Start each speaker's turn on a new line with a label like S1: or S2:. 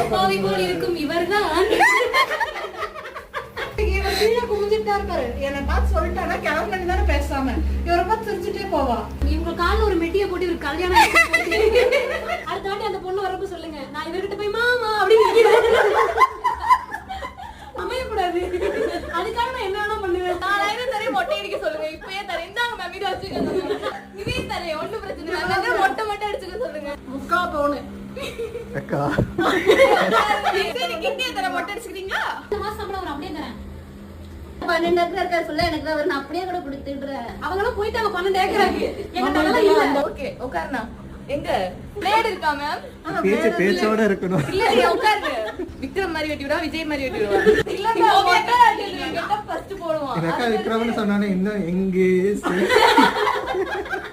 S1: அப்பாவி போல் இருக்கும் இவர்தான்.
S2: என்ன பார்த்து சொல்லிட்டானா கிளம்பி தானே பேசாம இவரை பார்த்து சிரிச்சுட்டே போவா.
S1: இவங்க காலில் ஒரு மெட்டியை போட்டு ஒரு கல்யாணம் அடுத்த வாட்டி அந்த பொண்ணு வரப்ப சொல்லுங்க, நான் இவர்கிட்ட போய் மாமா அப்படின்னு அமையக்கூடாது. அதுக்காக நான் என்ன வேணா பண்ணுவேன்.
S3: 4000 தரேன், மொட்டை அடிக்க சொல்லுங்க. இப்பயே தரேன், இந்தாங்க மேம் இதை வச்சுக்க. இதையும் தரேன், ஒண்ணும் பிரச்சனை இல்லை. மொட்டை மட்டும் அடிச்சுக்க சொல்லுங்க.
S2: 3/4 பவுன்
S4: அக்கா
S3: சரி, கிட்டே தரேன். மொட்டை அடிச்சுக்கிறீங்களா?
S1: இந்த மாசம் சம்பளம் வரும், அப்படியே தரேன்.
S5: 12 ஏக்கர் இருக்கா சொல்ல, எனக்கு தான் நான் அப்படியே கூட கொடுத்துடுறேன்.
S1: அவங்களும் போயிட்டாங்க 12 ஏக்கராக்கு. எங்க
S3: ஓகே உட்காருண்ணா. எங்க பிளேட் இருக்கா மேம்?
S4: பேச்சோட இருக்கணும்.
S3: இல்ல உட்காரு. விக்ரம் மாதிரி வெட்டி விடுவா, விஜய் மாதிரி வெட்டி விடுவா. இல்ல மொட்டை அடிச்சுக்கிட்ட ஃபர்ஸ்ட் போடுவான்.
S4: அக்கா விக்ரம்னு சொன்னானே இன்னும் எங்கே